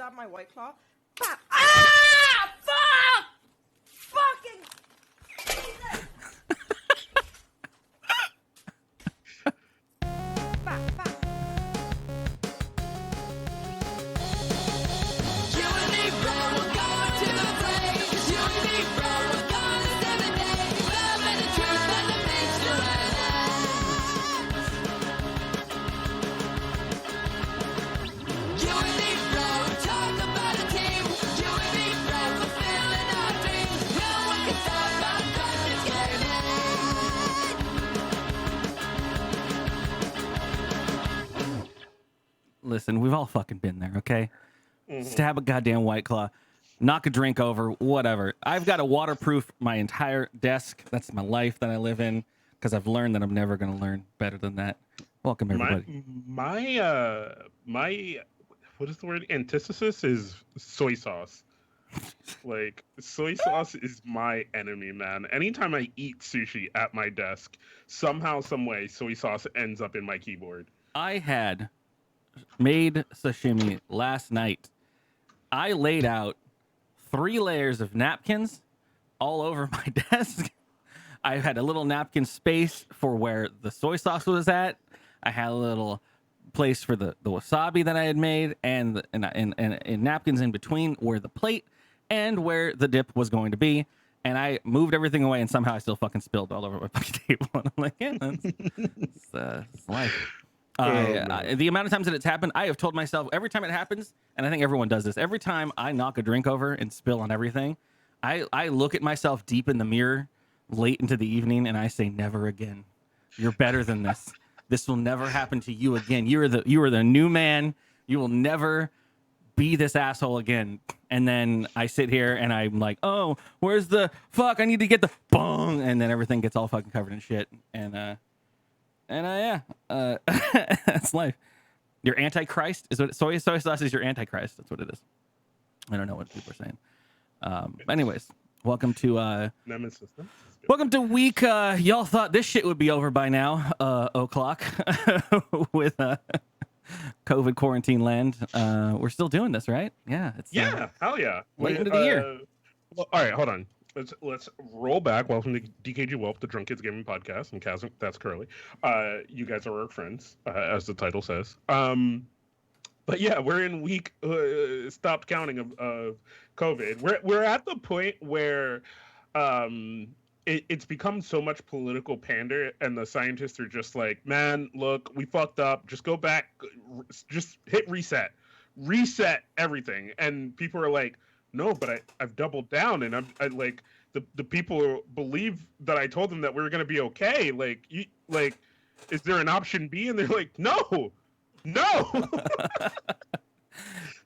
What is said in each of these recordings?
dab my White Claw. Bap. Ah! Fuck! Fucking Jesus! Bap, bap. Listen, we've all fucking been there, okay? Stab a goddamn White Claw, knock a drink over, whatever. I've got to waterproof my entire desk. That's my life that I live in, because I've learned that I'm never going to learn better than that. Welcome, everybody. My what is the word? Antithesis is soy sauce. Like, soy sauce is my enemy, man. Anytime I eat sushi at my desk, somehow, some way, soy sauce ends up in my keyboard. I had made sashimi last night. I laid out 3 layers of napkins all over my desk. I had a little napkin space for where the soy sauce was at. I had a little place for the wasabi that I had made, and napkins in between where the plate and where the dip was going to be. And I moved everything away, and somehow I still fucking spilled all over my fucking table. And I'm like, yeah, it's life. The amount of times that it's happened, I have told myself every time it happens, and I think everyone does this, every time I knock a drink over and spill on everything, I look at myself deep in the mirror late into the evening, and I say, never again. You're better than this. This will never happen to you again. You are the new man. You will never be this asshole again. And then I sit here and I'm like, oh, where's the fuck? I need to get the bong. And then everything gets all fucking covered in shit. And that's life. Your antichrist is what soy sauce is. Your antichrist. That's what it is. I don't know what people are saying. Anyways, welcome to welcome to week. Y'all thought this shit would be over by now. O'clock with COVID quarantine land. We're still doing this, right? Yeah. It's hell yeah. Late into the year. Well, all right, hold on. Let's roll back. Welcome to dkgWELP, the Drunk Kids Gaming Podcast. And Kaz, that's Curly. You guys are our friends, as the title says. But yeah, we're in week stopped counting of COVID. We're at the point where it's become so much political pander, and the scientists are just like, man, look, we fucked up. Just go back, just hit reset everything. And people are like, no, but I've doubled down, and I like the people believe that I told them that we were gonna be okay. Like, is there an option B? And they're like, no.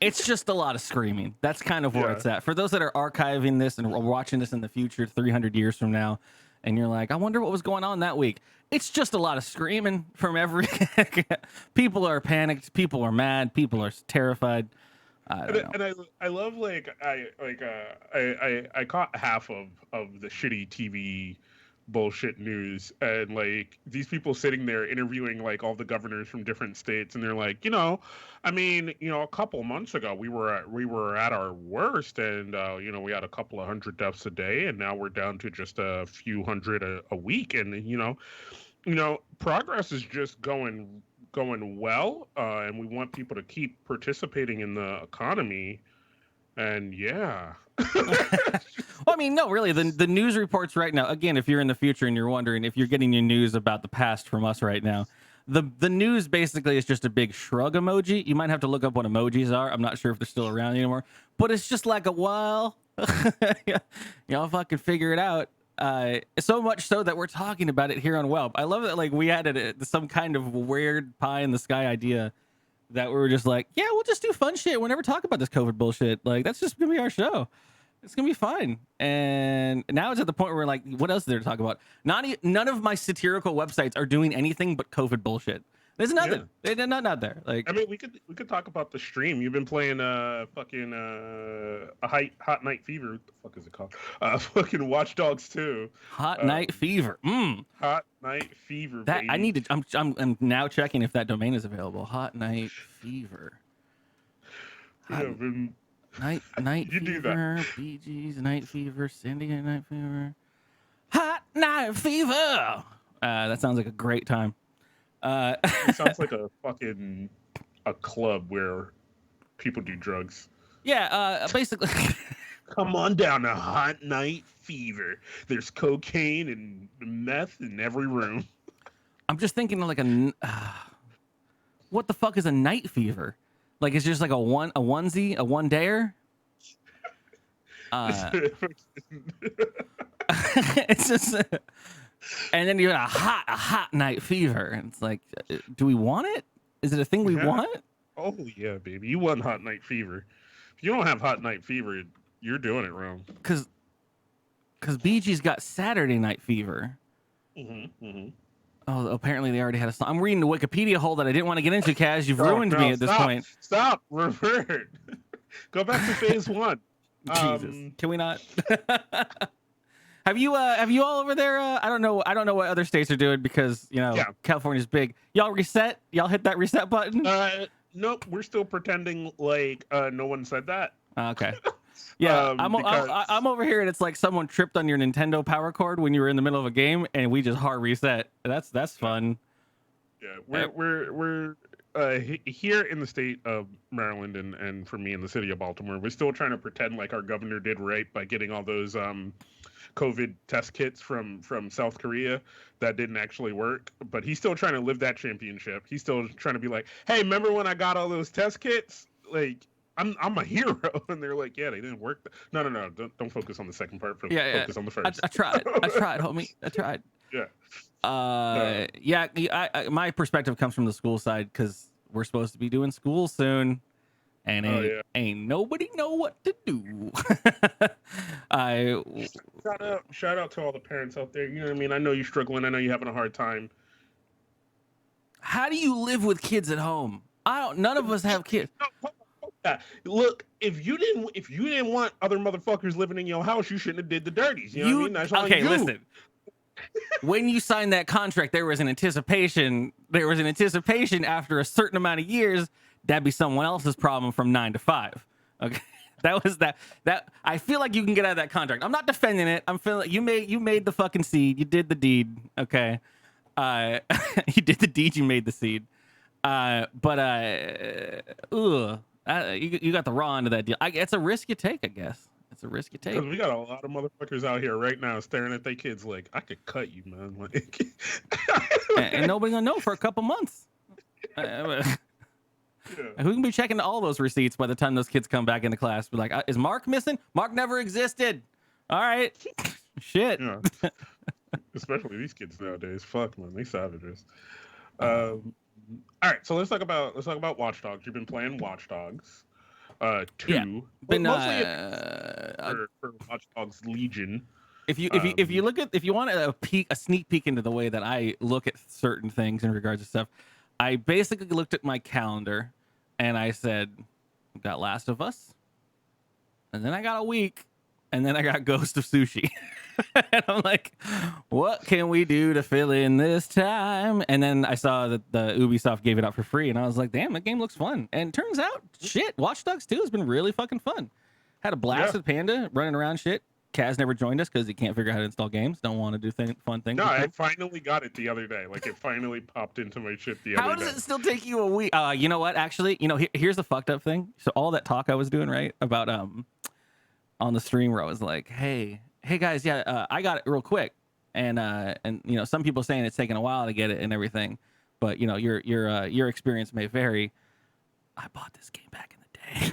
It's just a lot of screaming. That's kind of where it's at. For those that are archiving this and watching this in the future, 300 years from now, and you're like, I wonder what was going on that week. It's just a lot of screaming from every. People are panicked. People are mad. People are terrified. And I love I caught half of the shitty TV bullshit news, and like these people sitting there interviewing like all the governors from different states, and they're like, a couple months ago we were at our worst, and we had a couple of hundred deaths a day, and now we're down to just a few hundred a week, and progress is just going well, and we want people to keep participating in the economy. And yeah. Well, I mean, no, really, the news reports right now, again, if you're in the future and you're wondering if you're getting your news about the past from us right now, the news basically is just a big shrug emoji. You might have to look up what emojis are. I'm not sure if they're still around anymore, but it's just like y'all fucking figure it out. So much so that we're talking about it here on Whelp. I love that, like, we had some kind of weird pie in the sky idea that we were just like, yeah, we'll just do fun shit. We'll never talk about this COVID bullshit. Like, that's just gonna be our show. It's gonna be fine. And now it's at the point where we're like, what else is there to talk about? None of my satirical websites are doing anything but COVID bullshit. There's nothing. Yeah. They're not out there. Like, I mean, we could talk about the stream. You've been playing fucking a Hot Night Fever. What the fuck is it called? Fucking Watch Dogs 2. Hot Night Fever. Hot Night Fever. That baby. I need to. I'm now checking if that domain is available. Hot Night Fever. Yeah, been, Night you do fever, Bee Gees, night fever, Cindy night fever, hot night fever. That sounds like a great time. It sounds like a club where people do drugs. Yeah, basically. Come on down to Hot Night Fever. There's cocaine and meth in every room. I'm just thinking of like what the fuck is a night fever? Like it's just like a onesie, a one dayer. It's just, and then you got a hot night fever, and it's like, do we want it? Is it a thing we want? Oh yeah, baby, you want Hot Night Fever. If you don't have Hot Night Fever, you're doing it wrong. Because Bee Gees got Saturday Night Fever. Oh, apparently they already had a song. I'm reading the Wikipedia hole that I didn't want to get into, Kaz. You've ruined me at this point. Stop. Revert. Go back to phase one. Jesus. Can we not? Have you all over there? I don't know what other states are doing because California's big. Y'all reset? Y'all hit that reset button? Nope. We're still pretending like no one said that. Okay. Yeah, I'm over here and it's like someone tripped on your Nintendo power cord when you were in the middle of a game and we just hard reset. That's fun. Yeah, we're here in the state of Maryland and for me in the city of Baltimore, we're still trying to pretend like our governor did right by getting all those COVID test kits from South Korea that didn't actually work. But he's still trying to live that championship. He's still trying to be like, hey, remember when I got all those test kits? Like, I'm a hero. And they're like, yeah, they didn't work. No. Don't focus on the second part. Focus on the first. I tried, homie. I tried. Yeah. My perspective comes from the school side because we're supposed to be doing school soon, and ain't nobody know what to do. Shout out to all the parents out there. You know what I mean? I know you're struggling. I know you're having a hard time. How do you live with kids at home? None of us have kids. Look, if you didn't want other motherfuckers living in your house, you shouldn't have did the dirties. You know what I mean? That's on you. Listen. When you signed that contract, there was an anticipation. After a certain amount of years, that'd be someone else's problem from 9 to 5. Okay, that was that. I feel like you can get out of that contract. I'm not defending it. I'm feeling you made the fucking seed. You did the deed. Okay, you did the deed. You made the seed. You got the raw end of that deal. It's a risk you take, I guess. It's a risk you take. Because we got a lot of motherfuckers out here right now staring at their kids like, I could cut you, man. Like, and nobody gonna know for a couple months. Who can be checking all those receipts by the time those kids come back into class? Be like, is Mark missing? Mark never existed. All right, shit. Yeah. Especially these kids nowadays. Fuck, man, they savages. All right, so let's talk about Watch Dogs. You've been playing Watch Dogs. 2. Yeah. Been mostly for Watch Dogs Legion. If you want a sneak peek into the way that I look at certain things in regards to stuff, I basically looked at my calendar and I said, I've got Last of Us, and then I got a week, and then I got Ghost of Sushi. And I'm like, what can we do to fill in this time? And then I saw that the Ubisoft gave it out for free, and I was like, damn, that game looks fun. And turns out, shit, Watch Dogs 2 has been really fucking fun. Had a blast with Panda running around shit. Kaz never joined us because he can't figure out how to install games. Don't want to do fun things. No, I finally got it the other day. Like, it finally popped into my shit the other day. How does it still take you a week? You know what? Actually, here's the fucked up thing. So all that talk I was doing, right, about on the stream where I was like, hey guys, I got it real quick, and some people saying it's taking a while to get it and everything, but your experience may vary. I bought this game back in the day.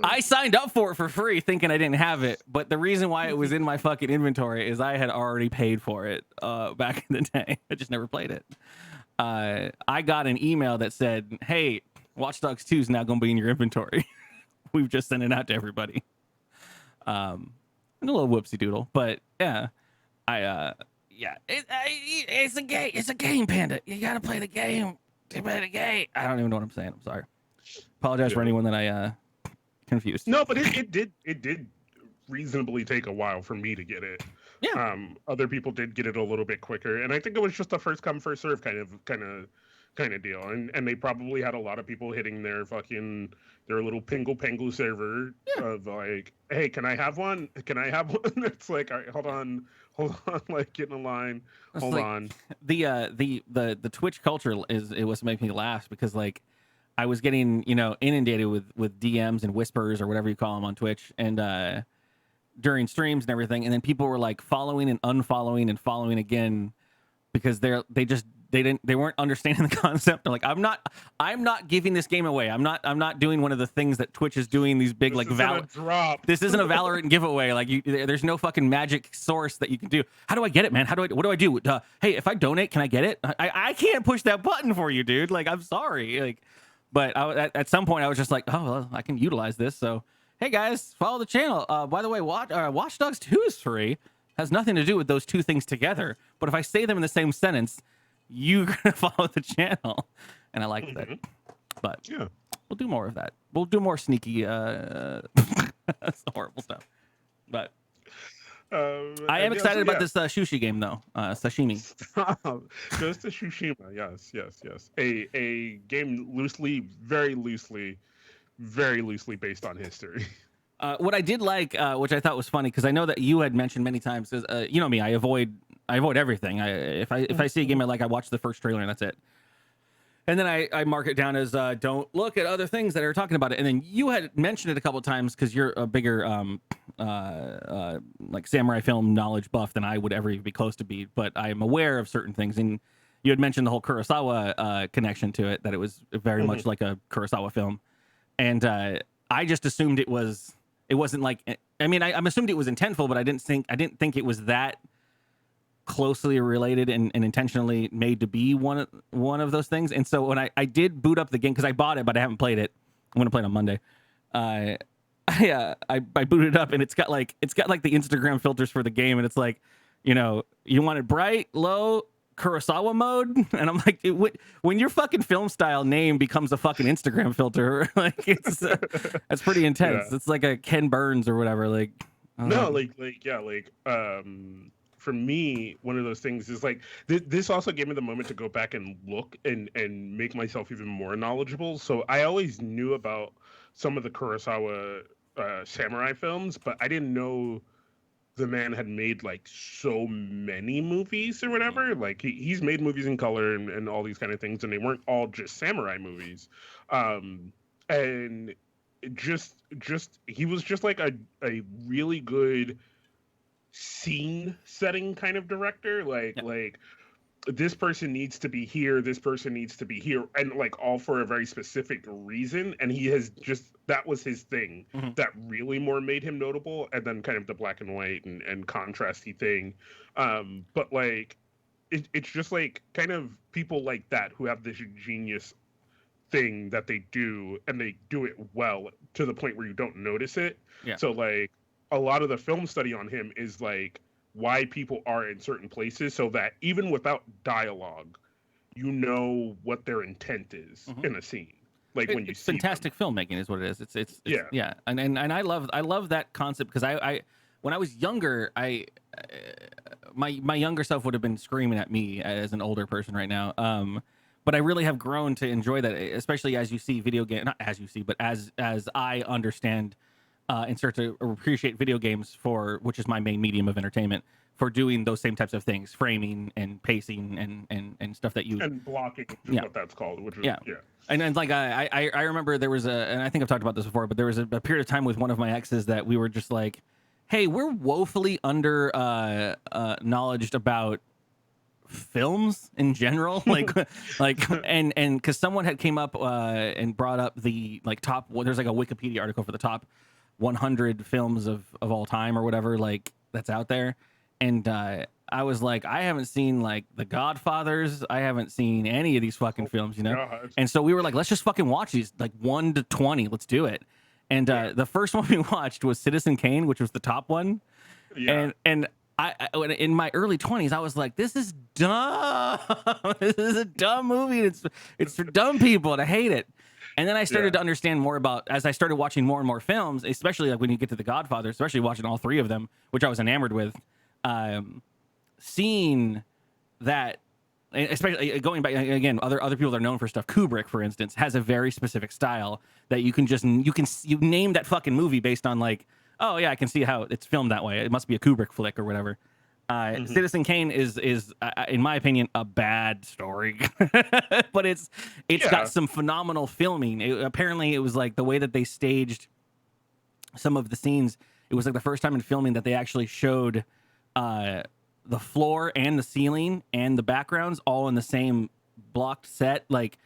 I signed up for it for free thinking I didn't have it, but the reason why it was in my fucking inventory is I had already paid for it back in the day. I just never played it. I got an email that said, hey, Watch Dogs 2 is now going to be in your inventory. We've just sent it out to everybody. And a little whoopsie doodle, but yeah, it's a game. It's a game, Panda. You got to play the game to play the game. I don't even know what I'm saying. I'm sorry. Apologize for anyone that I confused. No, but it did reasonably take a while for me to get it. Yeah. Other people did get it a little bit quicker, and I think it was just a first come first serve kind of kind of deal, and they probably had a lot of people hitting their little Pingle Pangle server of like, hey, can I have one? Can I have one? It's like, all right, hold on, like get in a line, It's hold like on. The Twitch culture it was making me laugh because like I was getting inundated with DMs and whispers or whatever you call them on Twitch and during streams and everything, and then people were like following and unfollowing and following again because they weren't understanding the concept. They're like, I'm not giving this game away. I'm not doing one of the things that Twitch is doing. These big This isn't a drop. This isn't a Valorant giveaway. Like there's no fucking magic source that you can do. How do I get it, man? What do I do? Hey, if I donate, can I get it? I can't push that button for you, dude. Like I'm sorry. Like, but at some point I was just like, oh, well, I can utilize this. So hey guys, follow the channel. By the way, Watch Dogs 2 is free. Has nothing to do with those two things together. But if I say them in the same sentence, you're gonna follow the channel, and I like that. But Yeah, we'll do more of that. We'll do more sneaky, that's horrible stuff. But I am excited about this sushi game, though. Sashimi. Goes to Tsushima. Yes. A game very loosely based on history. What I did like, which I thought was funny, because I know that you had mentioned many times, is you know me, I avoid everything. If I see a game I like, I watch the first trailer and that's it. And then I mark it down as don't look at other things that are talking about it. And then you had mentioned it a couple of times because you're a bigger like samurai film knowledge buff than I would ever even be close to be. But I am aware of certain things. And you had mentioned the whole Kurosawa connection to it, that it was very much like a Kurosawa film. And I just assumed it wasn't like, I mean, I'm assumed it was intentful, but I didn't think it was that closely related and intentionally made to be one of those things. And so when I did boot up the game, because I bought it but I haven't played it, I'm gonna play it on Monday. I booted it up and it's got like the Instagram filters for the game, and it's like, you want it bright, low, Kurosawa mode, and I'm like, when your fucking film style name becomes a fucking Instagram filter, like it's that's pretty intense. Yeah. It's like a Ken Burns or whatever. Like for me, one of those things is like this also gave me the moment to go back and look and make myself even more knowledgeable. So I always knew about some of the Kurosawa samurai films, but I didn't know the man had made like so many movies or whatever. Like he's made movies in color and all these kind of things, and they weren't all just samurai movies. And just he was just like a really good scene setting kind of director. Like this person needs to be here, this person needs to be here, and like all for a very specific reason. And he has that was his thing that really more made him notable. And then kind of the black and white and contrasty thing. But like it's just like kind of people like that who have this genius thing that they do, and they do it well to the point where you don't notice it. Yeah. So like a lot of the film study on him is like why people are in certain places, so that even without dialogue, you know what their intent is in a scene. Like when you see fantastic filmmaking is what it is. It's yeah. And I love that concept, because I when I was younger, my younger self would have been screaming at me as an older person right now. But I really have grown to enjoy that, especially as you see video game, not as you see, but as I understand and start to appreciate video games which is my main medium of entertainment, for doing those same types of things, framing and pacing and stuff that you and blocking is what that's called, which is And like I remember there was and I think I've talked about this before, but there was a period of time with one of my exes that we were just like, hey, we're woefully under knowledged about films in general, and because someone had came up and brought up the like top, there's like a Wikipedia article for the top 100 films of all time or whatever, like that's out there, and I was like, I haven't seen like The Godfathers, I haven't seen any of these fucking films, God. And so we were like, let's just fucking watch these, like 1 to 20, let's do it. And the first one we watched was Citizen Kane, which was the top one. And I in my early 20s, I was like, this is dumb. This is a dumb movie. It's for dumb people, and I hate it. And then I started to understand more about, as I started watching more and more films, especially like when you get to The Godfather, especially watching all 3 of them, which I was enamored with, seeing that especially going back again, other people that are known for stuff. Kubrick, for instance, has a very specific style that you name that fucking movie based on like, oh yeah, I can see how it's filmed that way. It must be a Kubrick flick or whatever. Citizen Kane is in my opinion a bad story, but it's got some phenomenal filming. Apparently, it was like the way that they staged some of the scenes. It was like the first time in filming that they actually showed the floor and the ceiling and the backgrounds all in the same blocked set. Like,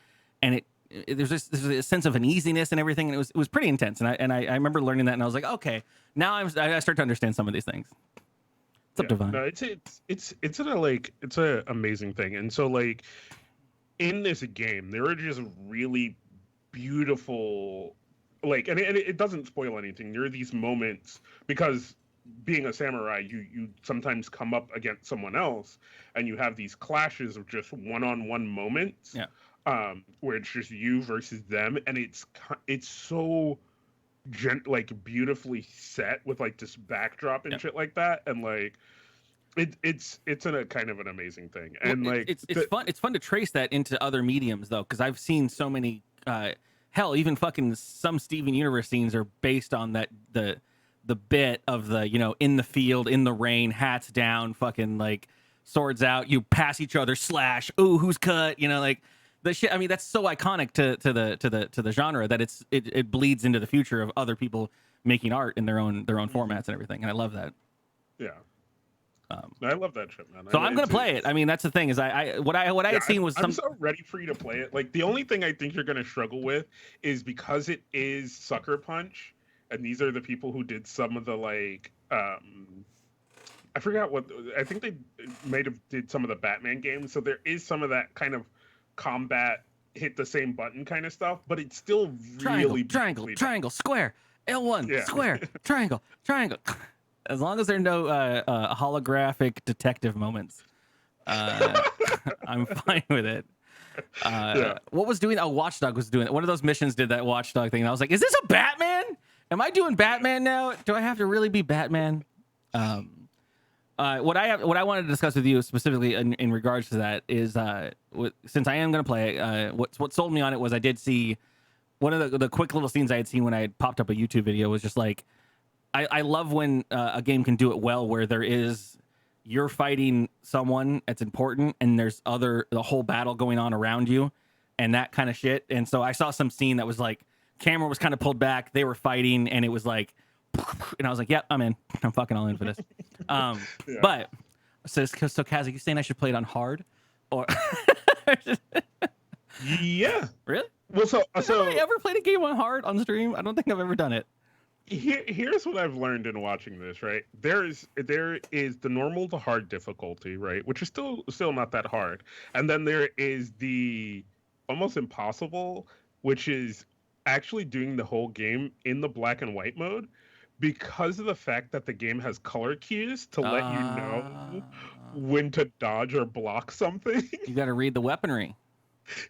and there's a sense of uneasiness and everything, and it was pretty intense. And I remember learning that, and I was like, okay, now I start to understand some of these things. It's up to Vine. No, it's a amazing thing. And so like in this game, there are just really beautiful, like, and it doesn't spoil anything. There are these moments because being a samurai, you sometimes come up against someone else, and you have these clashes of just one-on-one moments. Yeah. Where it's just you versus them, and it's so like beautifully set with like this backdrop and shit like that, and like it's a kind of an amazing thing. And well, like it's fun to trace that into other mediums though, because I've seen so many hell, even fucking some Steven Universe scenes are based on that the bit of the, you know, in the field, in the rain, hats down, fucking like swords out, you pass each other, slash, ooh, who's cut, you know, like the shit. I mean, that's so iconic to the genre that it bleeds into the future of other people making art in their own formats and everything. And I love that. Yeah. I love that shit, man. So I'm gonna play it. I mean, that's the thing is what I had seen was I'm so ready for you to play it. Like the only thing I think you're gonna struggle with is because it is Sucker Punch, and these are the people who did some of the like I forgot what, I think they might have did some of the Batman games. So there is some of that kind of combat, hit the same button kind of stuff, but it's still really triangle, square, L1, Yeah. square, triangle. As long as there are no holographic detective moments, I'm fine with it. What was doing? Oh, Watchdog was doing it. One of those missions did that Watchdog thing, and I was like, "Is this a Batman? Am I doing Batman now? Do I have to really be Batman?" What I wanted to discuss with you specifically in regards to that is, since I am going to play it, what sold me on it was I did see one of the quick little scenes I had seen when I had popped up a YouTube video was just like, I love when a game can do it well, where you're fighting someone that's important and there's the whole battle going on around you and that kind of shit. And so I saw some scene that was like, camera was kind of pulled back, they were fighting, and it was like, and I was like, yep, I'm in. I'm fucking all in for this. But so Kaz, are you saying I should play it on hard, or yeah, really? Well, so have I ever played a game on hard on stream? I don't think I've ever done it. Here's what I've learned in watching this, right? There is the normal to hard difficulty, right, which is still not that hard, and then there is the almost impossible, which is actually doing the whole game in the black and white mode, because of the fact that the game has color cues to let you know when to dodge or block something. You got to read the weaponry.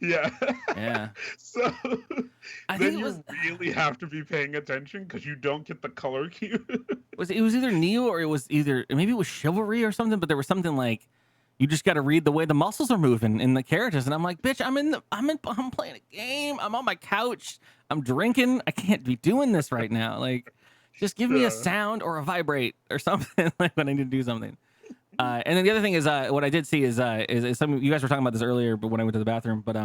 Yeah. So you really have to be paying attention because you don't get the color cue. It was either Neo or maybe it was Chivalry or something, but there was something like you just got to read the way the muscles are moving in the characters. And I'm like, bitch, I'm playing a game. I'm on my couch. I'm drinking. I can't be doing this right now. Like, just give me a sound or a vibrate or something like when I need to do something. And then the other thing is, what I did see is some of you guys were talking about this earlier, but when I went to the bathroom, but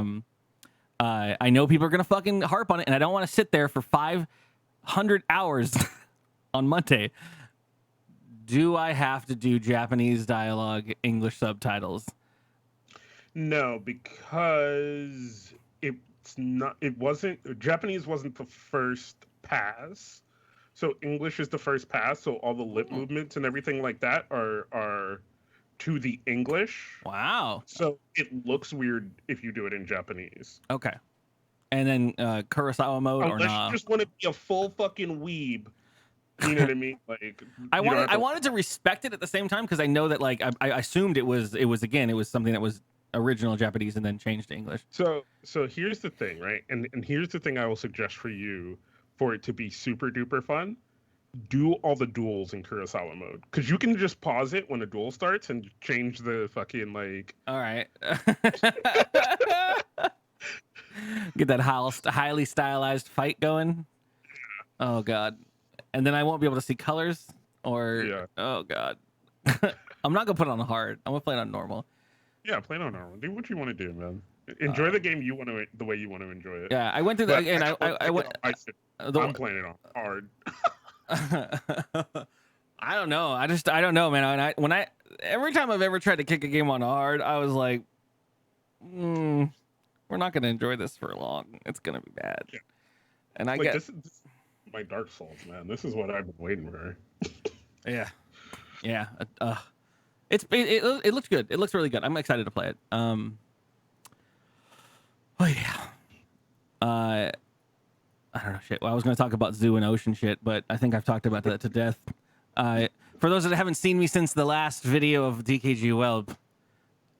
I know people are gonna fucking harp on it, and I don't want to sit there for 500 hours on Monday. Do I have to do Japanese dialogue, English subtitles? No, because Japanese wasn't the first pass. So English is the first pass, so all the lip movements and everything like that are to the English. Wow. So it looks weird if you do it in Japanese. Okay. And then Kurosawa mode or not? Unless you just want to be a full fucking weeb. You know what I mean? Like I wanted to respect it at the same time, because I know that like I assumed it was something that was original Japanese and then changed to English. So here's the thing, right? And here's the thing I will suggest for you for it to be super duper fun. do all the duels in Kurosawa mode, because you can just pause it when a duel starts and change the fucking like. All right. Get that highly stylized fight going. Oh god. And then I won't be able to see colors or Yeah. oh god. I'm not gonna put it on hard. I'm gonna play it on normal. Yeah, play on normal. Do what you want to do, man. Enjoy the game you want to, the way you want to enjoy it. Yeah, I went through But and I went. I'm playing it on hard. I don't know. I don't know, man. Every time I've ever tried to kick a game on hard, I was like, we're not gonna enjoy this for long. It's gonna be bad. Yeah. And I like, get this is my Dark Souls, man. This is what I've been waiting for. yeah. It looks good. It looks really good. I'm excited to play it. Oh yeah. I don't know shit. Well, I was going to talk about zoo and ocean shit, but I think I've talked about that to death. For those that haven't seen me since the last video of dkgWELP,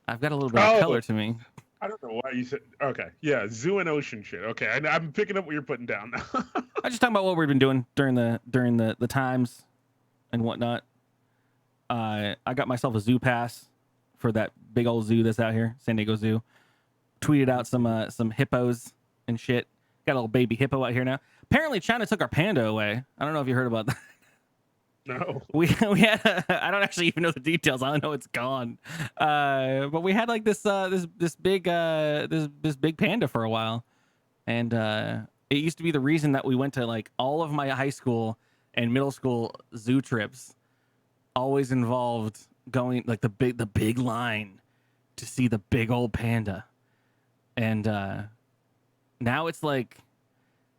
I've got a little bit of color to me. I don't know why you said. Okay, yeah, zoo and ocean shit. Okay, I'm picking up what you're putting down now. I just talking about what we've been doing during the times and whatnot. I got myself a zoo pass for that big old zoo that's out here, San Diego Zoo. Tweeted out some hippos and shit. Got a little baby hippo out here now. Apparently, China took our panda away. I don't know if you heard about that. No. We had I don't actually even know the details. I don't know it's gone. But we had like this big panda for a while, and it used to be the reason that we went to like all of my high school and middle school zoo trips. Always involved going like the big line to see the big old panda, and now it's like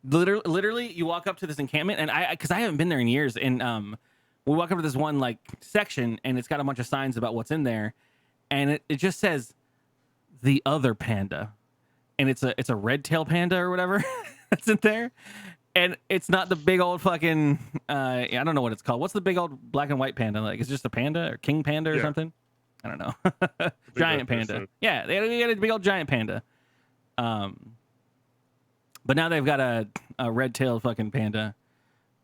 literally you walk up to this encampment, and because I haven't been there in years, and we walk up to this one like section, and it's got a bunch of signs about what's in there, and it just says the other panda, and it's a red tail panda or whatever that's in there, and it's not the big old fucking I don't know what it's called. What's the big old black and white panda? Like it's just a panda or king panda or something? I don't know. Giant panda. Yeah, they got a big old giant panda. But now they've got a red-tailed fucking panda,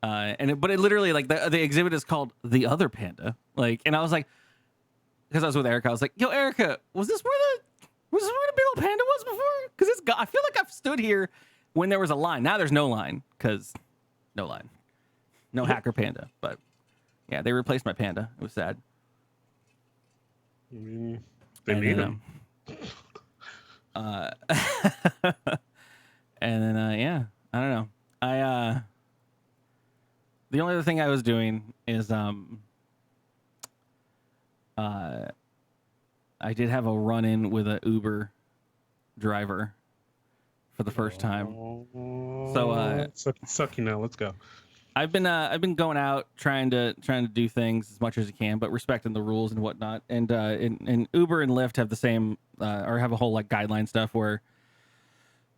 but it literally like the exhibit is called the other panda. Like, and I was like, because I was with Erica, I was like, yo, Erica, was this where the big old panda was before? Because I feel like I've stood here when there was a line. Now there's no line because no line, no hacker panda. But yeah, they replaced my panda. It was sad. They need him. And then, yeah, I don't know. The only other thing I was doing is, I did have a run-in with an Uber driver for the first time. So, suck you now. Let's go. I've been going out trying to do things as much as you can, but respecting the rules and whatnot. And Uber and Lyft have the same, or have a whole like guideline stuff where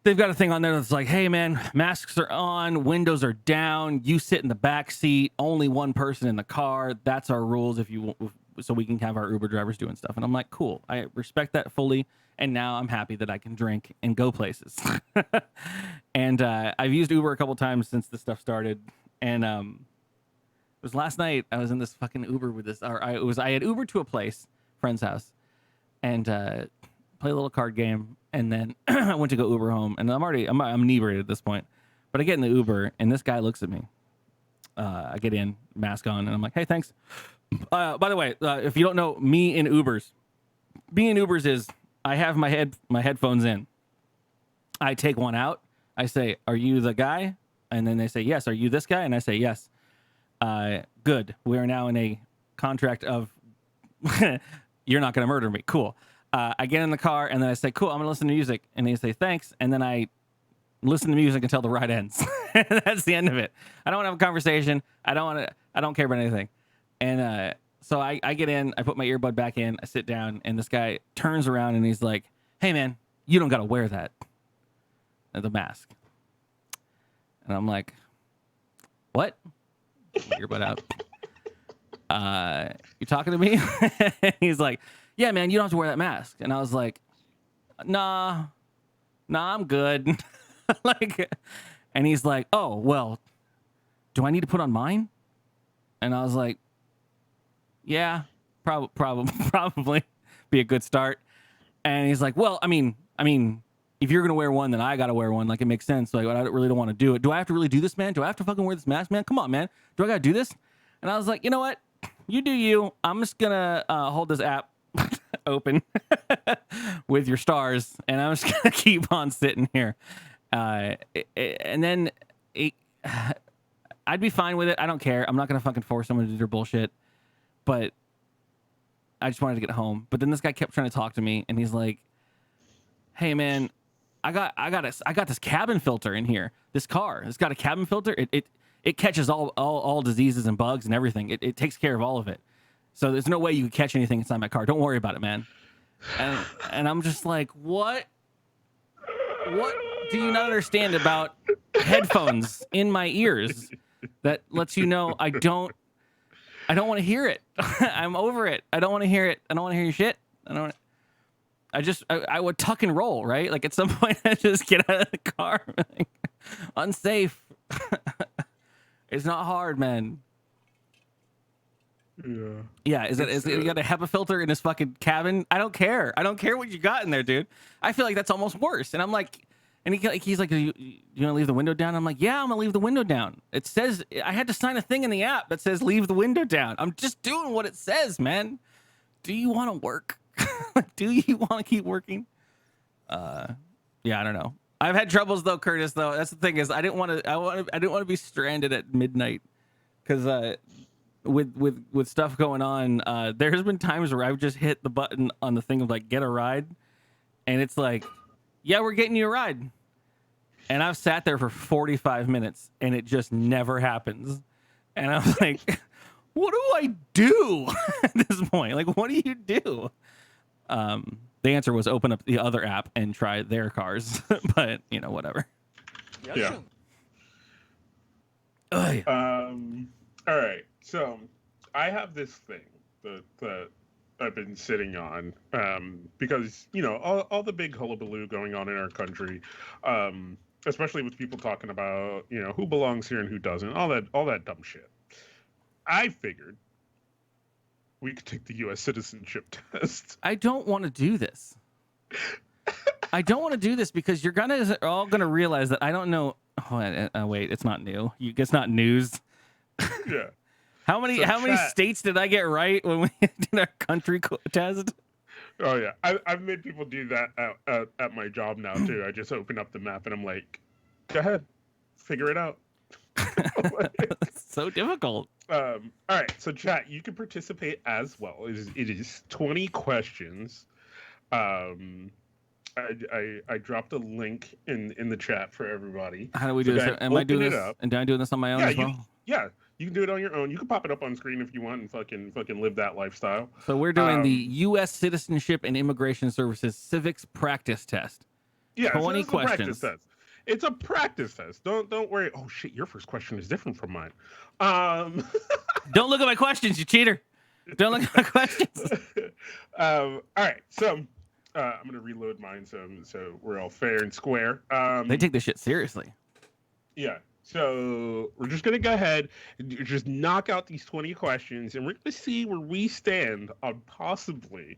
they've got a thing on there that's like, hey man, masks are on, windows are down, you sit in the back seat, only one person in the car. That's our rules so we can have our Uber drivers doing stuff. And I'm like, cool, I respect that fully. And now I'm happy that I can drink and go places. And I've used Uber a couple times since this stuff started. And it was last night I was in this fucking Uber with this, I had Ubered to a place, friend's house, and play a little card game. And then I went to go Uber home, and I'm inebriated at this point. But I get in the Uber, and this guy looks at me. I get in, mask on, and I'm like, "Hey, thanks." By the way, if you don't know, me in Ubers is I have my headphones in. I take one out. I say, "Are you the guy?" And then they say, "Yes." "Are you this guy?" And I say, "Yes." Good. We are now in a contract of you're not going to murder me. Cool. I get in the car and then I say, cool, I'm going to listen to music. And they say, thanks. And then I listen to music until the ride ends. That's the end of it. I don't want to have a conversation. I don't care about anything. And so I get in, I put my earbud back in, I sit down, and this guy turns around and he's like, hey man, you don't got to wear that. The mask. And I'm like, what? My earbud out. You talking to me? He's like, yeah, man, you don't have to wear that mask. And I was like, nah, I'm good. And he's like, oh, well, do I need to put on mine? And I was like, yeah, probably be a good start. And he's like, well, I mean, if you're going to wear one, then I got to wear one. Like, it makes sense. Like, I really don't want to do it. Do I have to really do this, man? Do I have to fucking wear this mask, man? Come on, man. Do I got to do this? And I was like, you know what? You do you. I'm just going to hold this app open with your stars. And I'm just going to keep on sitting here. And then I'd be fine with it. I don't care. I'm not going to fucking force someone to do their bullshit. But I just wanted to get home. But then this guy kept trying to talk to me. And he's like, hey, man, I got this cabin filter in here. This car, it's got a cabin filter. It catches all diseases and bugs and everything. It takes care of all of it. So there's no way you could catch anything inside my car. Don't worry about it, man. And I'm just like, what do you not understand about headphones in my ears that lets you know I don't want to hear it. I'm over it. I don't want to hear it. I don't want to hear your shit. I would tuck and roll, right? Like, at some point, I just get out of the car. Like, unsafe. It's not hard, man. Yeah. Is it you got a HEPA filter in his fucking cabin? I don't care. I don't care what you got in there, dude. I feel like that's almost worse. And I'm like, and he's like, you want to leave the window down? I'm like, yeah, I'm gonna leave the window down. It says I had to sign a thing in the app that says leave the window down. I'm just doing what it says, man. Do you want to work? Do you want to keep working? Yeah, I don't know. I've had troubles though, Curtis. Though that's the thing is, I didn't want to be stranded at midnight because with stuff going on, there has been times where I've just hit the button on the thing of like get a ride, and it's like, yeah, we're getting you a ride, and I've sat there for 45 minutes and it just never happens, and I'm like, what do I do at this point? Like, what do you do? The answer was open up the other app and try their cars, but you know, whatever. Yeah. All right. So I have this thing that I've been sitting on, because, you know, all the big hullabaloo going on in our country, especially with people talking about, you know, who belongs here and who doesn't, all that dumb shit. I figured we could take the U.S. citizenship test. I don't want to do this. I don't want to do this because you're all gonna realize that I don't know. Oh, wait, it's not new. It's not news. Yeah. How many states did I get right when we did our country test? Oh yeah, I've made people do that at my job now too. I just open up the map and I'm like, go ahead, figure it out. It's so difficult. All right, so chat, you can participate as well. It is 20 questions. I dropped a link in the chat for everybody. How do we do this? Am I doing this? And am I doing this on my own as well? You can do it on your own. You can pop it up on screen if you want and fucking live that lifestyle. So we're doing the U.S. Citizenship and Immigration Services Civics Practice Test. Yeah, 20 questions. It's a practice test. Don't worry. Oh shit, your first question is different from mine. Don't look at my questions, you cheater. Don't look at my questions. All right, so I'm gonna reload mine so we're all fair and square. They take this shit seriously. Yeah. So we're just gonna go ahead and just knock out these 20 questions, and we're gonna see where we stand on possibly.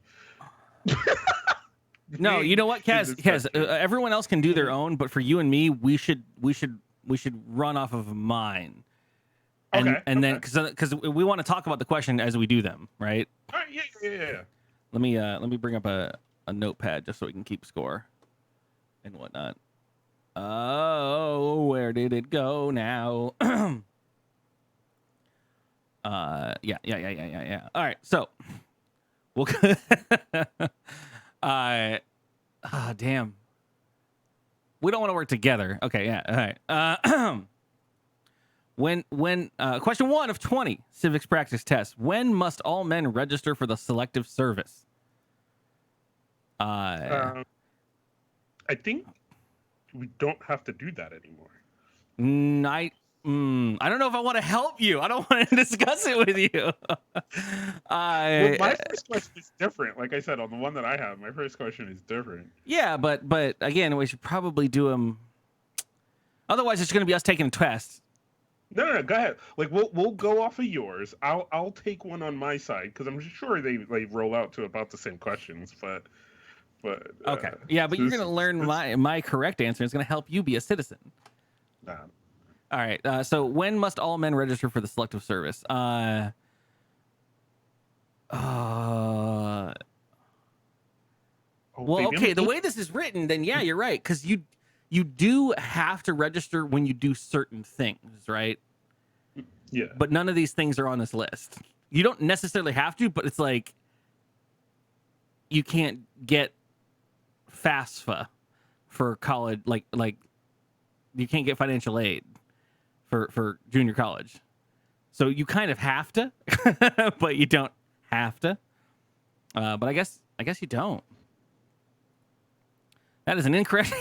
No, you know what, Kaz? Everyone else can do their own, but for you and me, we should run off of mine. And then because we want to talk about the question as we do them, right? All right, yeah. Let me bring up a notepad just so we can keep score and whatnot. Oh, where did it go now? Yeah. All right, so we'll. Damn. We don't want to work together. Okay, yeah. All right. When question 1 of 20 civics practice tests. When must all men register for the selective service? I think we don't have to do that anymore. I don't know if I want to help you. I don't want to discuss it with you. Well, my first question is different. Like I said, on the one that I have, my first question is different. Yeah, but again, we should probably do them. Otherwise, it's going to be us taking a test, No, go ahead. Like we'll go off of yours. I'll take one on my side because I'm sure they roll out to about the same questions. But Okay. Yeah, but you're this gonna learn my correct answer. It's gonna help you be a citizen. nah. All right. So when must all men register for the Selective Service? Oh, Well, baby, okay. The way this is written, then yeah, you're right. Because you do have to register when you do certain things, right? yeah. But none of these things are on this list. You don't necessarily have to, but it's like you can't get FAFSA for college, like you can't get financial aid for junior college. So you kind of have to, but you don't have to. But I guess you don't. That is an incorrect.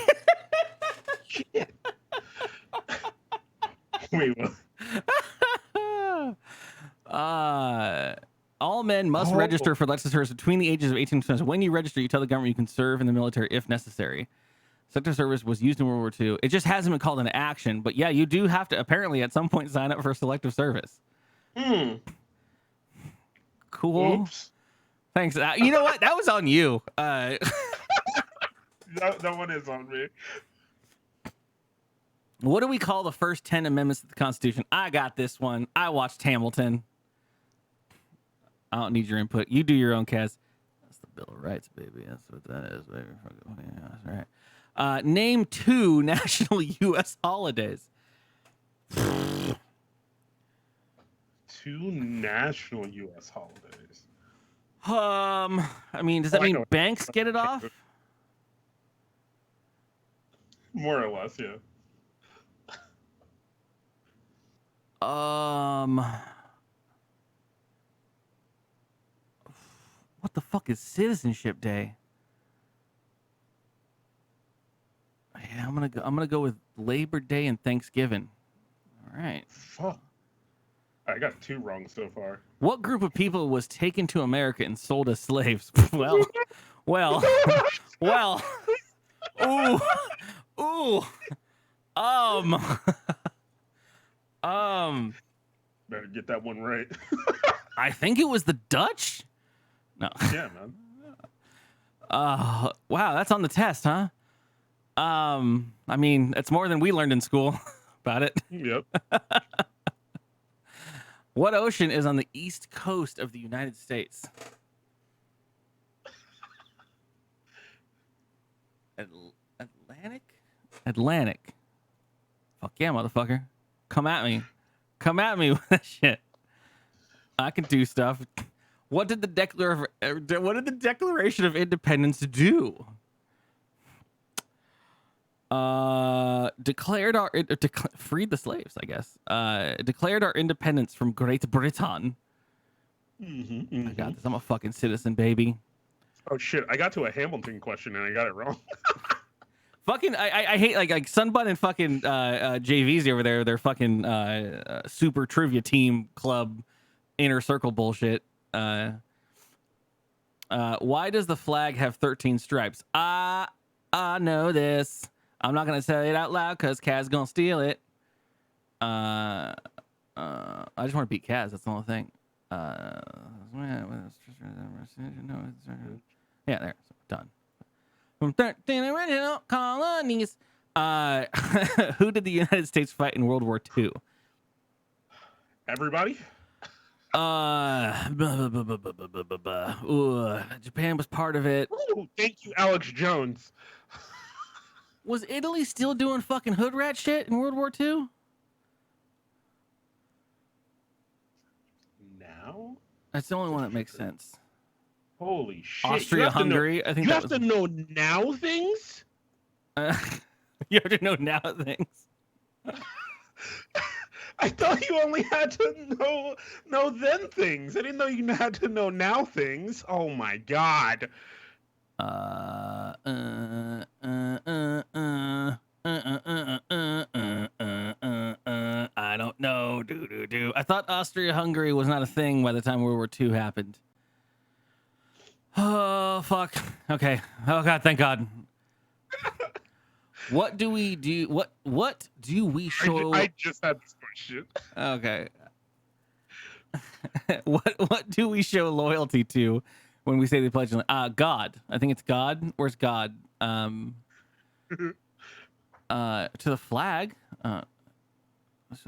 Shit. Wait, what? All men must register for elective service between the ages of 18 and 20. When you register, you tell the government you can serve in the military if necessary. Selective service was used in World War II. It just hasn't been called an action, but yeah, you do have to apparently at some point sign up for selective service. Cool. Oops. Thanks. You know what? That was on you. That one is on me. What do we call the first 10 amendments to the Constitution? I got this one. I watched Hamilton. I don't need your input. You do your own, Kaz. That's the Bill of Rights, baby. That's what that is, baby. Yeah, that's right. Name 2 national U.S. holidays. 2 national U.S. holidays. I mean, does that mean banks get it off? More or less, yeah. What the fuck is Citizenship Day? Yeah, I'm gonna go with Labor Day and Thanksgiving. All right. Fuck. I got 2 wrong so far. What group of people was taken to America and sold as slaves? well. Ooh. Better get that one right. I think it was the Dutch. No. Yeah, man. Wow, that's on the test, huh? I mean, it's more than we learned in school about it. Yep. What ocean is on the east coast of the United States? Atlantic. Fuck yeah, motherfucker. Come at me with that shit. I can do stuff. What did the Declaration of Independence do? Freed the slaves, I guess. Declared our independence from Great Britain. I got this. I'm a fucking citizen, baby. Oh shit! I got to a Hamilton question and I got it wrong. Fucking, I hate like Sunbun and fucking JVZ over there. They're fucking super trivia team club inner circle bullshit. Why does the flag have 13 stripes? I know this. I'm not gonna say it out loud because Kaz gonna steal it. I just want to beat Kaz. That's the only thing. Yeah, there. Done. From 13 original colonies. Who did the United States fight in World War II? Everybody. Japan was part of it. Ooh, thank you, Alex Jones. Was Italy still doing fucking hood rat shit in World War II? Now? That's the only one that makes sense. Holy shit. Austria-Hungary, I think you that have to know now things? You have to know now things. I thought you only had to know then things. I didn't know you had to know now things. Oh my god. I don't know. I thought Austria-Hungary was not a thing by the time World War II happened. Oh, fuck. Okay. Oh, God. Thank God. What do we do? What do we show? I just had this question. question. Okay. What do we show loyalty to when we say the pledge? God. I think it's God. Where's God? To the flag. So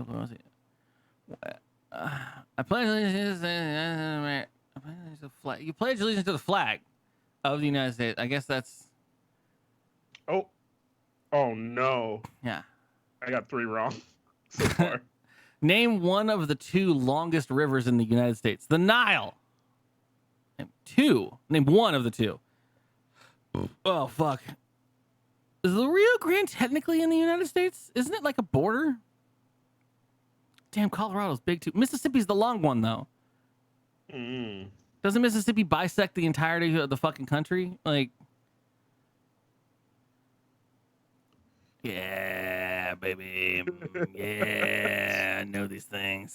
loyalty. I pledge allegiance to the flag. You pledge allegiance to the flag of the United States. I guess that's Oh no. yeah. I got 3 wrong so far. Name one of the 2 longest rivers in the United States. The Nile. Name one of the 2. Oh fuck. Is the Rio Grande technically in the United States? Isn't it like a border? Damn, Colorado's big too. Mississippi's the long one though. Doesn't Mississippi bisect the entirety of the fucking country? Like, yeah, baby. Yeah, I know these things.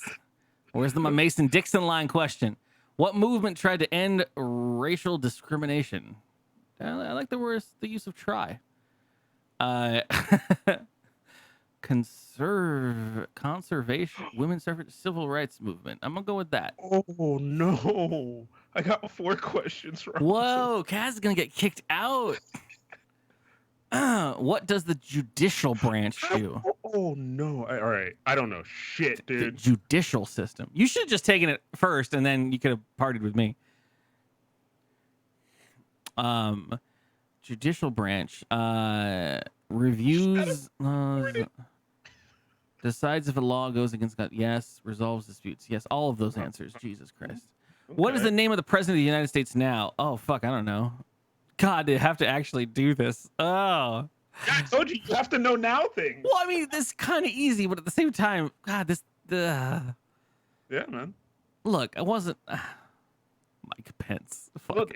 Where's my Mason-Dixon line question? What movement tried to end racial discrimination? I like the use of try. Conservation, women's suffrage, civil rights movement. I'm gonna go with that. Oh no! I got 4 questions wrong. Whoa, Kaz is gonna get kicked out. What does the judicial branch do? Oh no! All right, I don't know shit, dude. The judicial system. You should have just taken it first, and then you could have partied with me. Judicial branch reviews, decides if a law goes against God. Yes. Resolves disputes. Yes. All of those answers. Jesus Christ. Okay. What is the name of the president of the United States now? Oh fuck, I don't know. God, they have to actually do this. Oh. I told you have to know now things. Well, I mean, this is kind of easy, but at the same time, God, this. Yeah, man. Look, I wasn't. Mike Pence. Fuck. Look,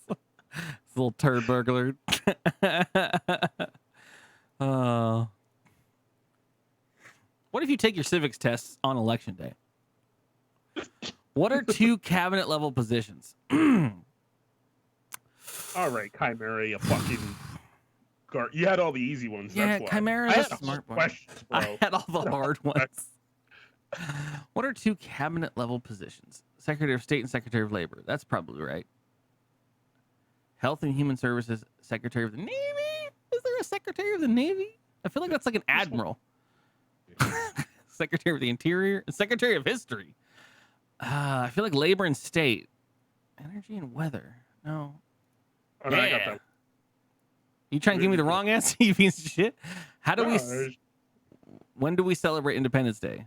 It's a little turd burglar. What if you take your civics tests on election day? What are 2 cabinet level positions? all right, Chimera, you fucking. You had all the easy ones. Yeah, that's why. Chimera's a smart one. Questions, bro. I had all the hard ones. What are 2 cabinet level positions? Secretary of State and Secretary of Labor. That's probably right. Health and Human Services, Secretary of the Navy. Is there a Secretary of the Navy? I feel like that's like an admiral. Secretary of the Interior, Secretary of History. I feel like Labor and State, Energy and Weather. No. Oh, no, I got that. You trying to give me the wrong answer, you piece of shit? How do when do we celebrate Independence Day?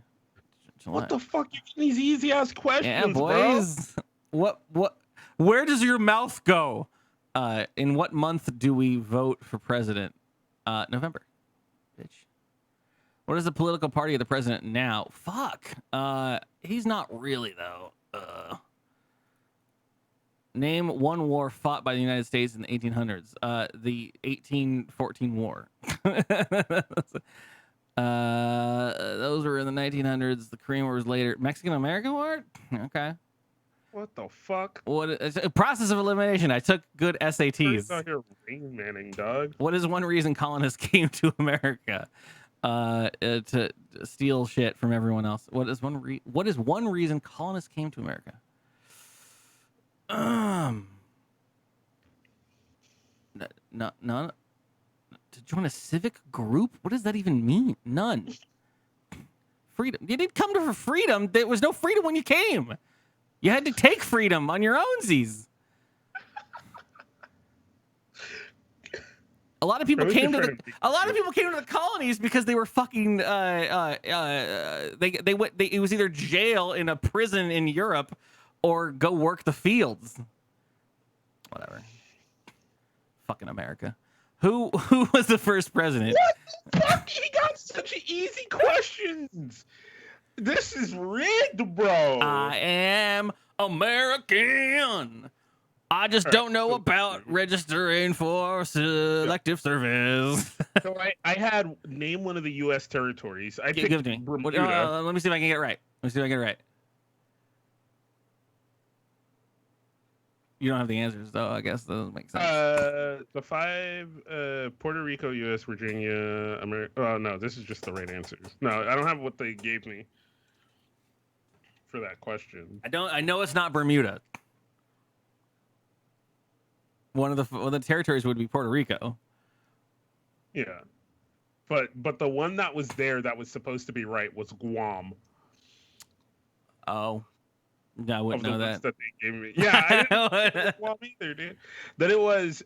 July. What the fuck? You getting these easy ass questions, yeah, boys. Bro? What? Where does your mouth go? In what month do we vote for president? November. Bitch. What is the political party of the president now? Fuck. He's not really though. Name one war fought by the United States in the 1800s. The 1814 War. Those were in the 1900s. The Korean War was later. Mexican-American War? Okay. What the fuck? Process of elimination. I took good SATs. Out here Rain Manning, dog. What is one reason colonists came to America? To steal shit from everyone else. What is one reason colonists came to America? None. To join a civic group? What does that even mean? None. Freedom. You didn't come for freedom. There was no freedom when you came. You had to take freedom on your ownsies. A lot of people came to the colonies because they were fucking it was either jail in a prison in Europe or go work the fields. Whatever. Fucking America. Who was the first president? What the fuck? He got such easy questions. This is rigged, bro. I am American. I just don't know about registering for selective service. So I had name one of the U.S. territories. I picked Give it to me. Bermuda. Let me see if I can get it right. You don't have the answers, though. I guess that doesn't make sense. The 5, Puerto Rico, U.S., Virginia, America. Oh, no, this is just the right answers. No, I don't have what they gave me for that question. I know it's not Bermuda. One of the territories would be Puerto Rico. Yeah. But the one that was there that was supposed to be right was Guam. Oh. No, I wouldn't know that. That they gave me. Yeah, I didn't know Guam either, dude. That it was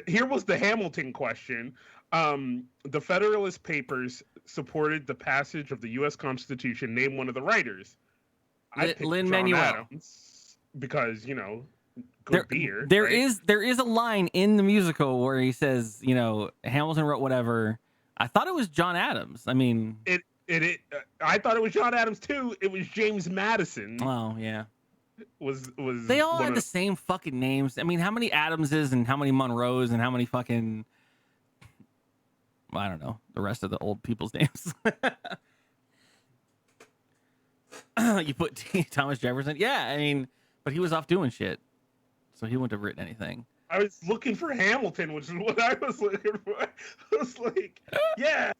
here was the Hamilton question. The Federalist Papers supported the passage of the U.S. Constitution. Name one of the writers. I picked Lin-Manuel Adams because good beer. There is a line in the musical where he says, Hamilton wrote whatever. I thought it was John Adams. I mean, I thought it was John Adams too. It was James Madison. Oh yeah. Was they all had the same fucking names? I mean, how many Adamses and how many Monroes and how many fucking I don't know the rest of the old people's names. You put Thomas Jefferson. Yeah, I mean, but he was off doing shit, so he wouldn't have written anything. I was looking for Hamilton, which is what I was looking for. I was like, yeah,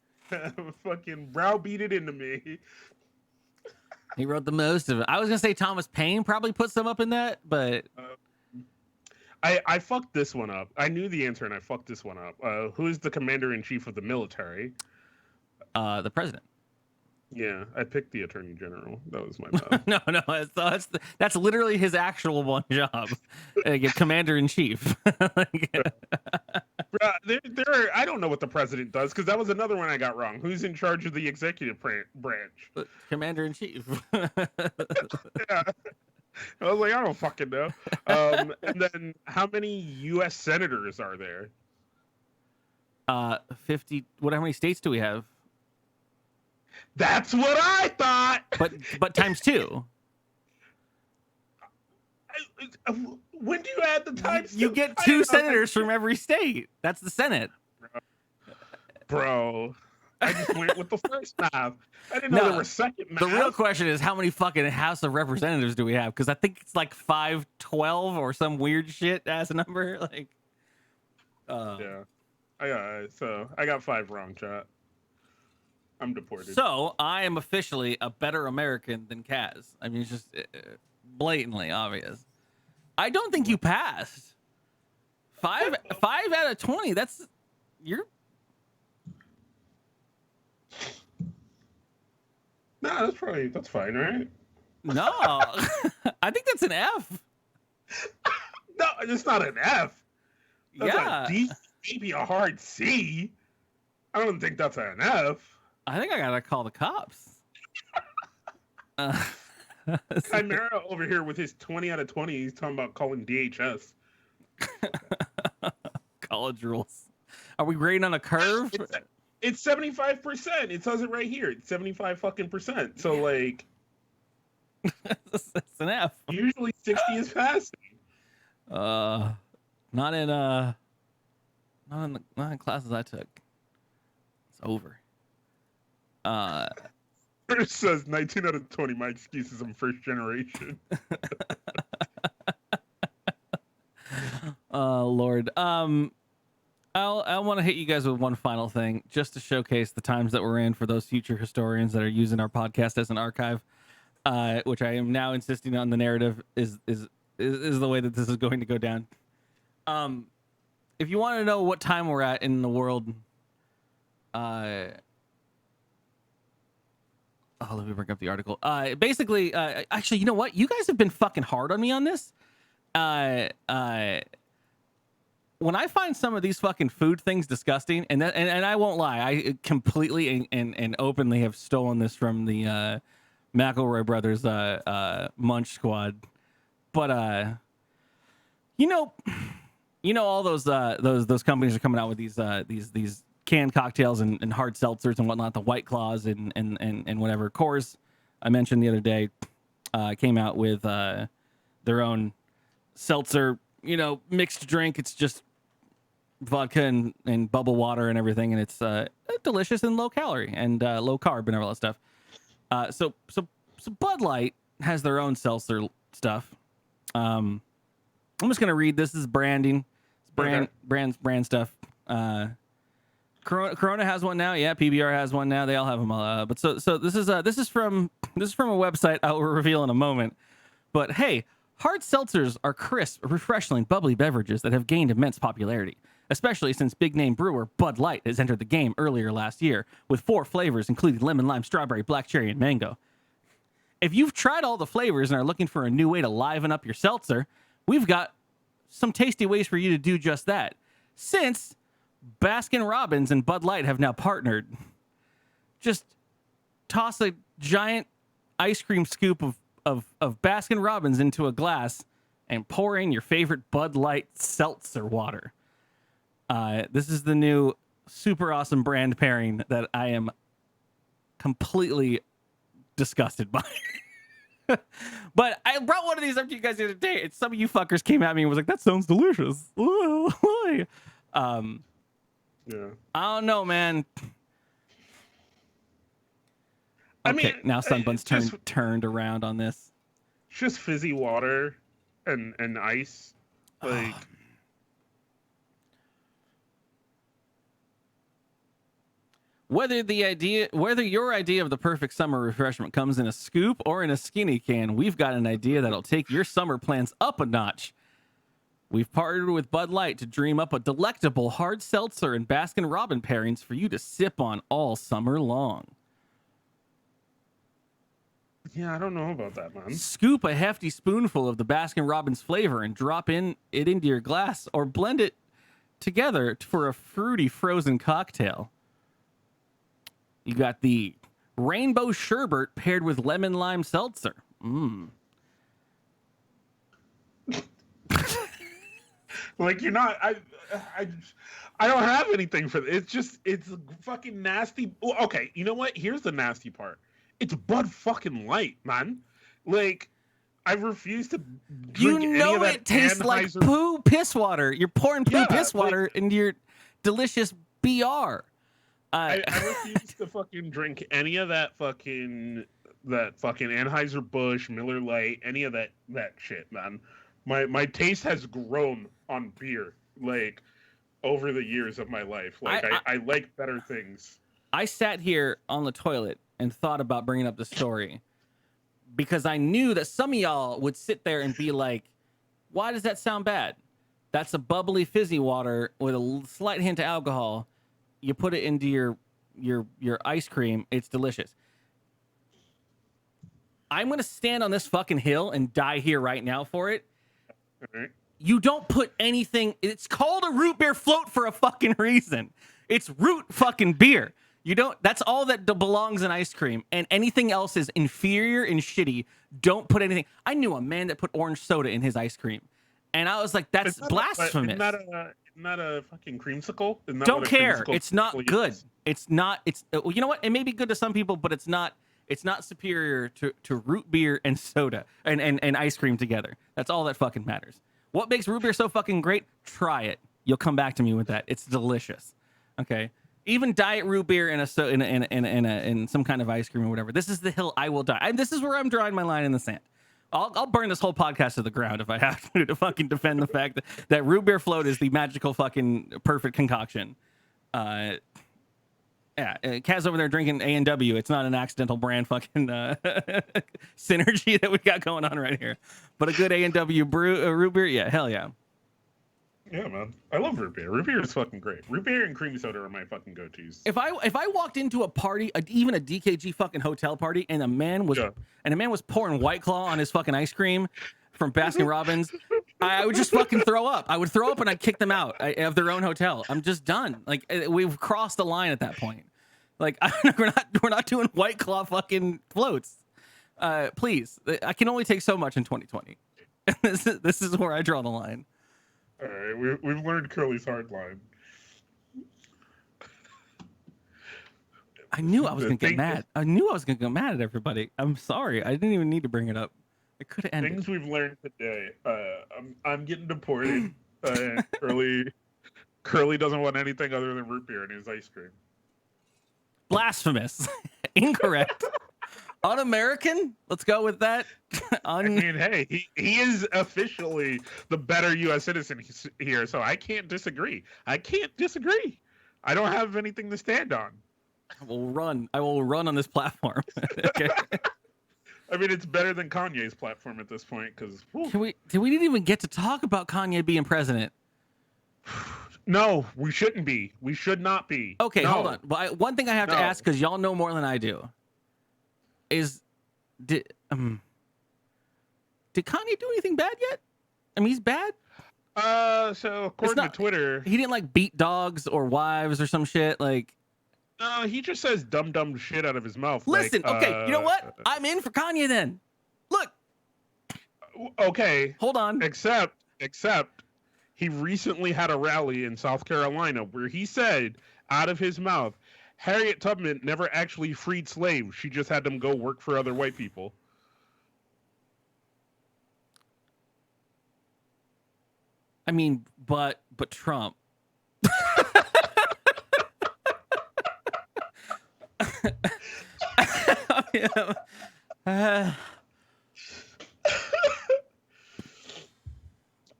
fucking browbeat it into me. He wrote the most of it. I was gonna say Thomas Paine probably put some up in that, but I fucked this one up. I knew the answer and I fucked this one up. Who is the commander-in-chief of the military? The president. Yeah, I picked the attorney general. That was my bad. No, that's literally his actual one job, commander in chief. I don't know what the president does because that was another one I got wrong. Who's in charge of the executive branch? Commander in chief. Yeah. I was like, I don't fucking know. And then, how many U.S. senators are there? 50. How many states do we have? That's what I thought. But times 2. When do you add the times? You get 2 senators from every state. That's the Senate. Bro. I just went with the first math. I didn't know there were second math. The real question is how many fucking House of Representatives do we have? Because I think it's like 512 or some weird shit as a number. Like, yeah. I got 5 wrong, chat. I'm deported. So I am officially a better American than Kaz. I mean, it's just blatantly obvious. I don't think you passed. 5 out of 20. You're. Nah, that's fine, right? No, I think that's an F. No, it's not an F. That's yeah, a D, maybe a hard C. I don't think that's an F. I think I gotta call the cops. Chimera over here with his 20 out of 20. He's talking about calling DHS. College rules. Are we grading on a curve? It's 75%. It says it right here. It's 75 fucking %. So like, it's an F. Usually 60 is passing. Not in classes I took. It's over. It says 19 out of 20. My excuse is I'm first generation. Lord. I want to hit you guys with one final thing, just to showcase the times that we're in for those future historians that are using our podcast as an archive, which I am now insisting on the narrative is the way that this is going to go down. If you want to know what time we're at in the world, let me bring up the article. Basically, actually, you know what? You guys have been fucking hard on me on this. When I find some of these fucking food things disgusting, and I won't lie, I completely and openly have stolen this from the McElroy brothers Munch Squad. But you know all those companies are coming out with these canned cocktails and hard seltzers and whatnot, the White Claws and whatever. Coors, I mentioned the other day, came out with their own seltzer, mixed drink. It's just vodka and bubble water and everything, and it's delicious and low calorie and low carb and all that stuff. So Bud Light has their own seltzer stuff. I'm just gonna read this. This is branding. It's brand stuff. Corona has one now. Yeah, PBR has one now. They all have them. But so this is from a website I will reveal in a moment. But hey, hard seltzers are crisp, refreshing, bubbly beverages that have gained immense popularity, especially since big-name brewer Bud Light has entered the game earlier last year with 4 flavors, including lemon, lime, strawberry, black cherry, and mango. If you've tried all the flavors and are looking for a new way to liven up your seltzer, we've got some tasty ways for you to do just that. Since Baskin-Robbins and Bud Light have now partnered, just toss a giant ice cream scoop of Baskin-Robbins into a glass and pour in your favorite Bud Light seltzer water. This is the new super awesome brand pairing that I am completely disgusted by. But I brought one of these up to you guys the other day, and some of you fuckers came at me and was like, that sounds delicious. Yeah. I don't know, man. I Okay, mean, now Sunbun's turned around on this. Just fizzy water and ice. Like, whether your idea of the perfect summer refreshment comes in a scoop or in a skinny can, we've got an idea that'll take your summer plans up a notch. We've partnered with Bud Light to dream up a delectable hard seltzer and Baskin-Robbins pairings for you to sip on all summer long. yeah, I don't know about that, man. Scoop a hefty spoonful of the Baskin-Robbins flavor and drop it into your glass, or blend it together for a fruity frozen cocktail. You got the rainbow sherbet paired with lemon lime seltzer. Like, you're not. I don't have anything for this. It's fucking nasty. Well, okay, you know what? Here's the nasty part. It's Bud fucking Light, man. Like, I refuse to drink any of that. It tastes like poo piss water. You're pouring poo piss water into your delicious BR. I refuse to fucking drink any of that fucking Anheuser-Busch, Miller Lite, any of that shit, man. My taste has grown on beer, like, over the years of my life. Like, I like better things. I sat here on the toilet and thought about bringing up the story because I knew that some of y'all would sit there and be like, why does that sound bad? That's a bubbly fizzy water with a slight hint of alcohol. You put it into your ice cream. It's delicious. I'm going to stand on this fucking hill and die here right now for it. Right. You don't put anything. It's called a root beer float for a fucking reason. It's root fucking beer. You don't. That's all that belongs in ice cream, and anything else is inferior and shitty. Don't put anything. I knew a man that put orange soda in his ice cream, and I was like, "That's blasphemous." Isn't that a fucking creamsicle? Don't care. It's not good. It's not. It's you know what? It may be good to some people, but it's not. It's not superior to root beer and soda and ice cream together. That's all that fucking matters. What makes root beer so fucking great? Try it. You'll come back to me with that. It's delicious. Okay. Even diet root beer in some kind of ice cream or whatever. This is the hill I will die. This is where I'm drawing my line in the sand. I'll burn this whole podcast to the ground if I have to fucking defend the fact that root beer float is the magical fucking perfect concoction. Yeah, Kaz over there drinking A&W. It's not an accidental brand fucking synergy that we got going on right here. But a good A&W root beer, yeah, hell yeah. Yeah, man. I love root beer. Root beer is fucking great. Root beer and creamy soda are my fucking go-tos. If I walked into a party, even a DKG fucking hotel party, and a man was pouring White Claw on his fucking ice cream from Baskin-Robbins, I would just fucking throw up. I would throw up and I'd kick them out of their own hotel. I'm just done. Like, we've crossed the line at that point. Like, we're not doing White Claw fucking floats. Please, I can only take so much in 2020. This is where I draw the line. All right, we've learned Curly's hard line. I knew I was gonna get mad. I knew I was gonna get mad at everybody. I'm sorry. I didn't even need to bring it up. It could have ended. Things we've learned today. I'm getting deported. Curly doesn't want anything other than root beer in his ice cream. Blasphemous. Incorrect. Un-American. Let's go with that. I mean, hey, he is officially the better U.S. citizen here, so I can't disagree. I don't have anything to stand on. I will run on this platform. Okay. I mean, it's better than Kanye's platform at this point because We didn't even get to talk about Kanye being president. No, we shouldn't be. We should not be. Okay, no. hold on. But one thing I have to ask, because y'all know more than I do, is did Kanye do anything bad yet? I mean, he's bad. So according to Twitter, he didn't like beat dogs or wives or some shit. Like, no, he just says dumb shit out of his mouth. Listen, okay, you know what? I'm in for Kanye then. Look. Okay. Hold on. Except he recently had a rally in South Carolina where he said out of his mouth, Harriet Tubman never actually freed slaves. She just had them go work for other white people. I mean, but Trump.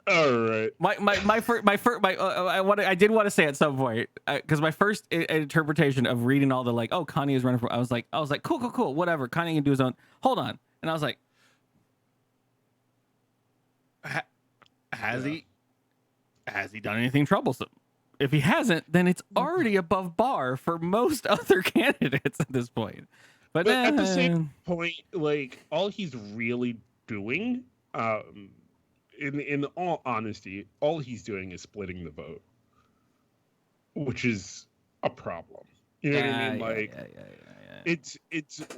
All right. I did want to say at some point, because my first interpretation of reading all the like, oh, Kanye is running for, I was like, cool, whatever. Kanye can do his own. Hold on, and I was like, has he done anything troublesome? If he hasn't, then it's already above bar for most other candidates at this point. But at the same point, like all he's really doing, in all honesty, all he's doing is splitting the vote, which is a problem. You know what I mean? Like, it's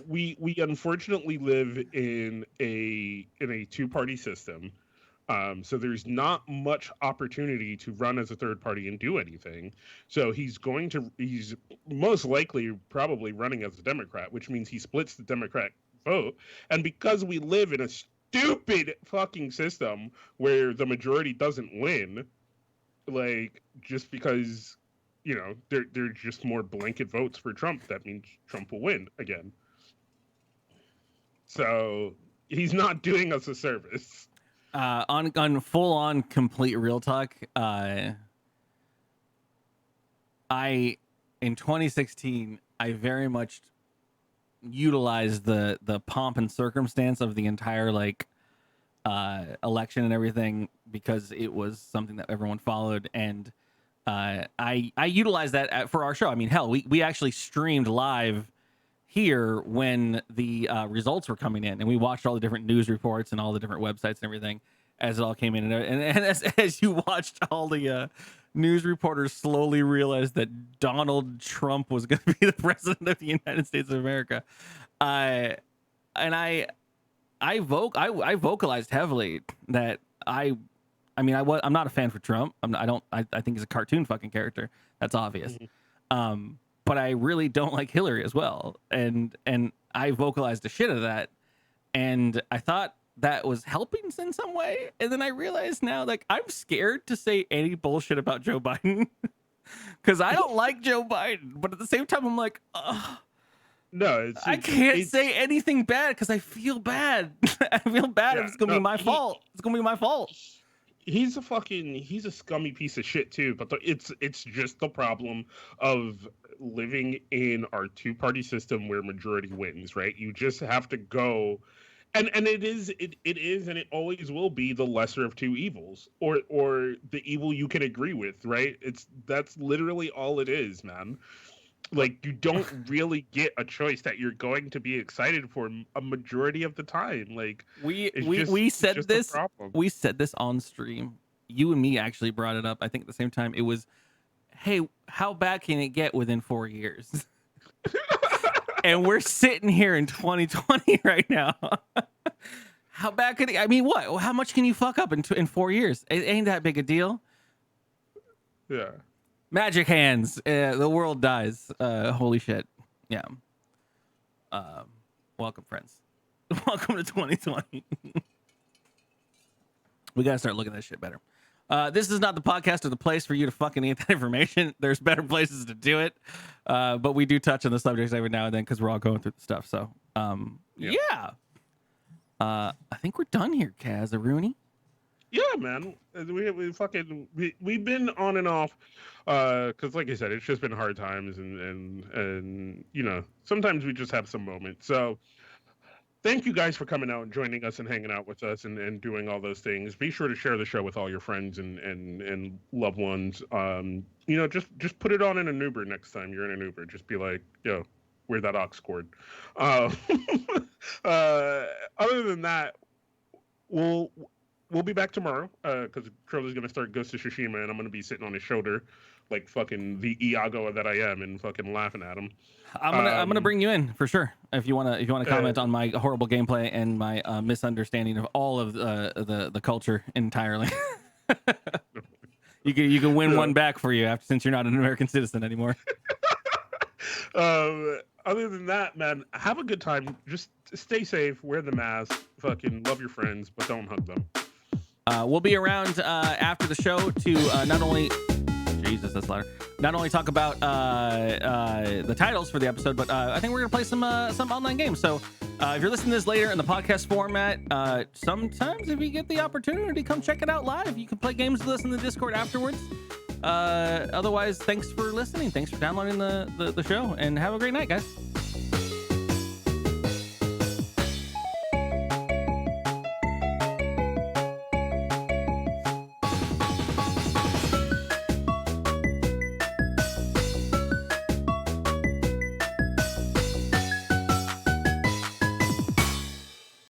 we unfortunately live in a two-party system. So there's not much opportunity to run as a third party and do anything. So he's most likely probably running as a Democrat, which means he splits the Democrat vote. And because we live in a stupid fucking system where the majority doesn't win, like just because, you know, they're just more blanket votes for Trump, that means Trump will win again. So he's not doing us a service. On full on complete real talk, in 2016 I very much utilized the pomp and circumstance of the entire like election and everything because it was something that everyone followed, and I utilized that for our show. I mean, hell, we actually streamed live here when the results were coming in, and we watched all the different news reports and all the different websites and everything as it all came in, and as you watched all the news reporters slowly realize that Donald Trump was going to be the president of the United States of America, I vocalized heavily that I'm not a fan for Trump. I think he's a cartoon fucking character. That's obvious. Mm-hmm. But I really don't like Hillary as well. And I vocalized the shit of that. And I thought that was helping in some way. And then I realized now, like, I'm scared to say any bullshit about Joe Biden because I don't like Joe Biden. But at the same time, I'm like, ugh. No, I can't say anything bad because I feel bad. I feel bad if it's going to be my fault. It's going to be my fault. He's a scummy piece of shit too, but it's just the problem of living in our two-party system where majority wins, right? You just have to go, and it is and it always will be the lesser of two evils, or the evil you can agree with, right? That's literally all it is, man. Like, you don't really get a choice that you're going to be excited for a majority of the time. Like, we said this on stream. You and me actually brought it up. I think at the same time. It was, hey, how bad can it get within 4 years? And we're sitting here in 2020 right now. How bad could it? I mean, what? How much can you fuck up in 4 years? It ain't that big a deal. Yeah. Magic hands. The world dies. Holy shit. Yeah. Welcome, friends. Welcome to 2020. We gotta start looking at this shit better. This is not the podcast or the place for you to fucking eat that information. There's better places to do it. But we do touch on the subjects every now and then because we're all going through the stuff. So, yeah. I think we're done here, Kaz. Rooney. Yeah, man. We've been on and off, because like I said, it's just been hard times, and you know, sometimes we just have some moments. So thank you guys for coming out and joining us and hanging out with us and doing all those things. Be sure to share the show with all your friends and loved ones. You know, just put it on in an Uber next time you're in an Uber. Just be like, yo, where's that aux cord? Uh, other than that, we'll be back tomorrow, because Curly's gonna start Ghost of Tsushima, and I'm gonna be sitting on his shoulder like fucking the Iago that I am and fucking laughing at him. I'm gonna bring you in for sure if you wanna comment on my horrible gameplay and my misunderstanding of all of the culture entirely. you can win one back for you since you're not an American citizen anymore. Other than that, man, have a good time. Just stay safe, wear the mask, fucking love your friends, but don't hug them. We'll be around after the show to not only talk about the titles for the episode, but I think we're gonna play some online games. So if you're listening to this later in the podcast format, sometimes if you get the opportunity, come check it out live. You can play games with us in the Discord afterwards. Otherwise, thanks for listening. Thanks for downloading the show, and have a great night, guys.